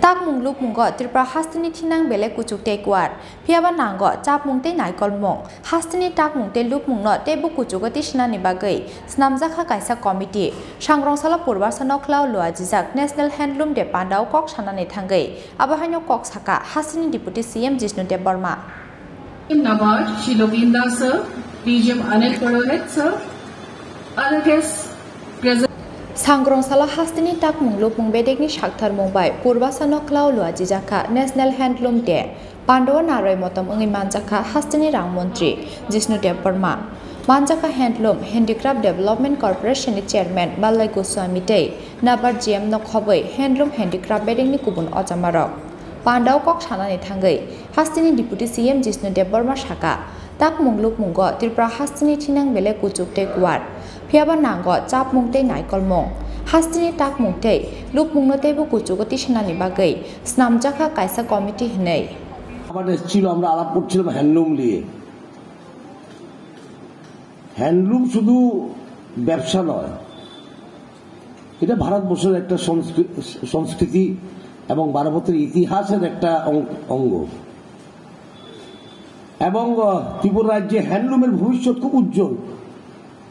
তাক মুংলুক মুঙ্গ ত্রিপুরা হাস্তিনি ঠিনাং বেলে কুচুকতে কুয়ার ফিয়াবা নাঙ্গ চাপ মুংতে নাইকল মং হাস্তিনি তাক মুংতে লুক মুংন তেবু কুচুগতি সিনানি বাগৈ স্নামজাখা কাইसा committee सांग्रंसाला पुरबासनाव ख्लाव लुआजिजाक national handloom day Pandav कक सानानै थांगै आबाहायनो कक साका हासिनि deputy CM Jishnu Dev Burma Nawaz Shri Loginda sir, DGM Anil Purohit sir, other guests present. सांग्रंसाला हास्तिनि ताक मुंगलुक मुंबेदेखनि साक्थार मुंबाय पुरबासनाव ख्लाव लुआजिजाका नेशनल हैंडलूम डे पांडव नाराय मतम अंगै मानजाका हास्तिनि रां मंत्री जिष्णु देव बर्मा मानजाका handloom handicraft development corporation chairman Balai Goswami तै नाबार जीएम नखबै हैंडलूम हेंडिक्राफ्ट बेदेंनि गुबुन अजामारक पांडाव कक सानानै थांगै हास्तिनि deputy CM Jishnu Dev Burma साका ताक मुंगलुक मुंग त्रिपुरा हास्तिनि थिनां बेले कुचुकते गुवार फियाबा नांग चाप मुंगते नाइकल मं हास्तिनि ताक मुंगते लुक मुंगनतेबो कुचुगति सेनानि बागै स्नामजाखा कायसा कमिटी हनै আমাদের ছিল আমরা আলাপ করছিলাম হ্যান্ডলুম নিয়ে হ্যান্ডলুম শুধু ব্যবসা নয় এটা ভারতবর্ষের একটা সংস্কৃতি এবং ভারতের ইতিহাসের একটা অঙ্গ এবং ত্রিপুরা রাজ্যে হ্যান্ডলুমের ভবিষ্যৎ খুব উজ্জ্বল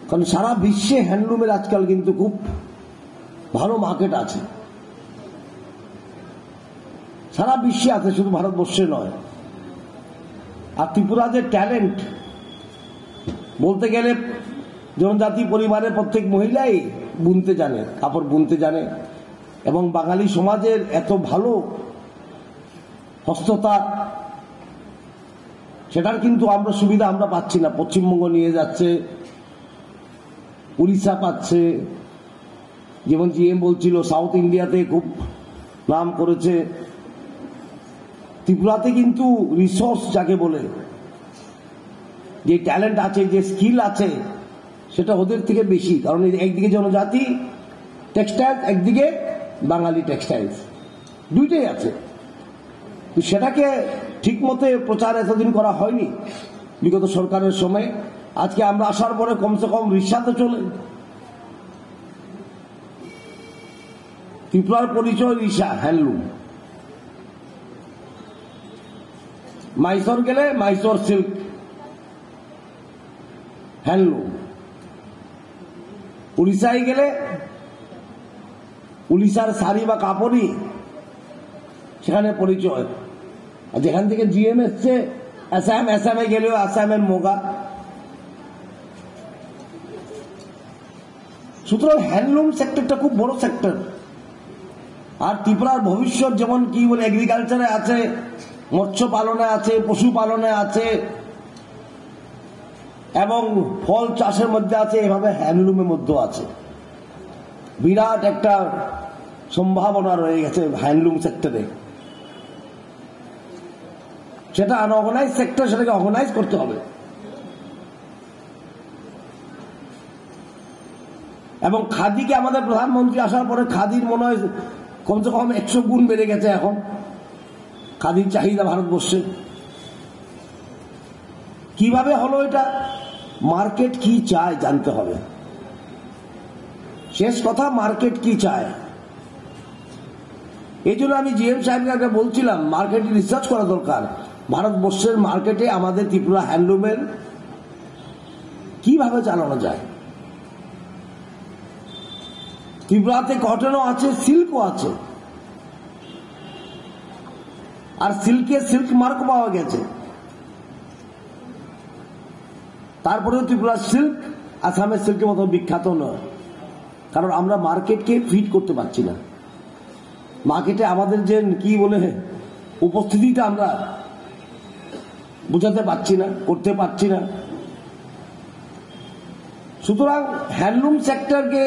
কারণ সারা বিশ্বে হ্যান্ডলুমের আজকাল কিন্তু খুব ভালো মার্কেট আছে সারা বিশ্বে আছে শুধু ভারতবর্ষে নয় আর ত্রিপুরাদের ট্যালেন্ট বলতে গেলে জনজাতি পরিবারের প্রত্যেক মহিলাই বুনতে জানে কাপড় বুনতে জানে এবং বাঙালি সমাজের এত ভালো হস্ততাঁত সেটার কিন্তু আমরা সুবিধা আমরা পাচ্ছি না পশ্চিমবঙ্গ নিয়ে যাচ্ছে উড়িষ্যা পাচ্ছে যেমন জিএম বলছিল সাউথ ইন্ডিয়াতে খুব নাম করেছে ত্রিপুরাতে কিন্তু রিসোর্স যাকে বলে যে ট্যালেন্ট আছে যে স্কিল আছে সেটা ওদের থেকে বেশি কারণ একদিকে জনজাতি টেক্সটাইল একদিকে বাঙালি টেক্সটাইলস দুইটাই আছে সেটাকে ঠিক মতো প্রচার এতদিন করা হয়নি বিগত সরকারের সময় আজকে আমরা আসার পরে কমসে কম রিক্সাতে চলে ত্রিপুরার পরিচয় রিক্সা হ্যান্ডলুম মাইসর গেলে মাইসর সিল্ক হ্যান্ডলুম উড়িষ্যায় গেলে উড়িষ্যার শাড়ি বা কাপড়ই সেখানে পরিচয় আর যেখান থেকে জিএম এসছে আসামে গেলেও আসামের মোগা সুতরাং হ্যান্ডলুম সেক্টরটা খুব বড় সেক্টর আর ত্রিপুরার ভবিষ্যৎ যেমন কি বলে এগ্রিকালচারে আছে মৎস্য পালনে আছে পশুপালনে আছে এবং ফল চাষের মধ্যে আছে এভাবে হ্যান্ডলুমের মধ্যে আছে বিরাট একটা সম্ভাবনা রয়ে গেছে হ্যান্ডলুম সেক্টরে সেটা আনঅর্গানাইজ সেক্টর সেটাকে অর্গানাইজ করতে হবে এবং খাদিকে আমাদের প্রধানমন্ত্রী আসার পরে খাদির মনে হয় কমসে কম 100 গুণ বেড়ে গেছে এখন খাদির চাহিদা ভারতবর্ষে কিভাবে হলো এটা মার্কেট কি চায় জানতে হবে শেষ কথা মার্কেট কি চায় এই জন্য আমি জিএম সাহেবকে বলছিলাম মার্কেটে রিসার্চ করা দরকার ভারতবর্ষের মার্কেটে আমাদের ত্রিপুরা হ্যান্ডলুমের কিভাবে চালানো যায় ত্রিপুরাতে কটনও আছে সিল্কও আছে আর সিল্ক মার্ক পাওয়া গেছে তারপরেও ত্রিপুরা সিল্ক আসামের সিল্কের মতো বিখ্যাত নয় কারণ আমরা মার্কেটকে ফিট করতে পারছি না মার্কেটে আমাদের যে কি বলে উপস্থিতিটা আমরা বোঝাতে পারছি না করতে পারছি না সুতরাং হ্যান্ডলুম সেক্টরকে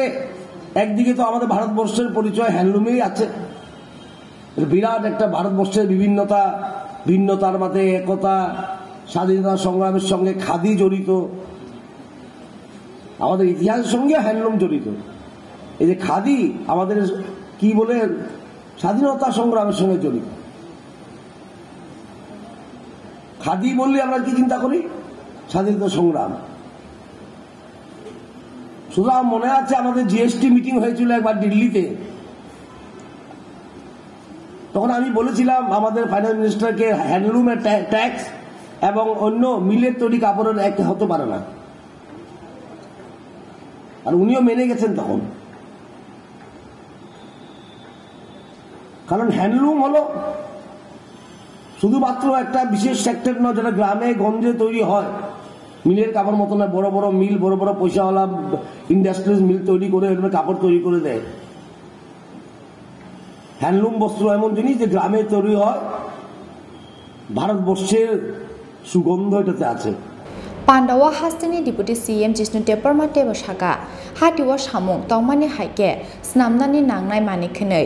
একদিকে তো আমাদের ভারতবর্ষের পরিচয় হ্যান্ডলুমেই আছে বিরাট একটা ভারতবর্ষের ভিন্নতার মধ্যে একতা স্বাধীনতা সংগ্রামের সঙ্গে খাদি জড়িত আমাদের ইতিহাসের সঙ্গে হ্যান্ডলুম জড়িত এই যে খাদি আমাদের কি বলে স্বাধীনতা সংগ্রামের সঙ্গে জড়িত খাদি বললে আমরা কি চিন্তা করি স্বাধীনতা সংগ্রাম সুতরাং মনে আছে আমাদের জিএসটি মিটিং হয়েছিল একবার দিল্লিতে তখন আমি বলেছিলাম আমাদের ফাইন্যান্স মিনিস্টারকে হ্যান্ডলুমের ট্যাক্স এবং অন্য মিলের তৈরি কাপড়ের এক হতে পারে না, আর উনিও মেনে গেছেন তখন। কারণ হ্যান্ডলুম হলো শুধুমাত্র একটা বিশেষ সেক্টর নয়, যেটা গ্রামে গঞ্জে তৈরি হয়, মিলের কাপড় মতো না। বড় বড় মিল, বড় বড় পয়সাওয়ালা ইন্ডাস্ট্রিজ মিল তৈরি করে কাপড় তৈরি করে দেয়। হ্যান্ডলুম বস্ত্র এমন জিনিস যে গ্রামে তৈরি হয়, ভারতবর্ষের সুগন্ধ এটাতে আছে। পান্ডাওয়া হাস্তিনি deputy CM Jishnu দেববर्मा Tebo saga हातिवा सामुं तंमानि हाइके स्नामनानि नांनाय मानिखनै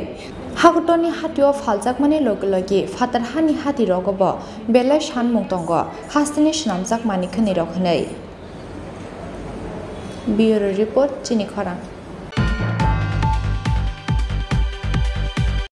हागुतनि हातिवा फालजाकमानि लगे फातार हानि हाति रगबो बेलाय सानमुं दंग हास्तिनि स्नामजाक मानिखनै रखनै। ब्यूरो रिपोर्ट चिनि खरां।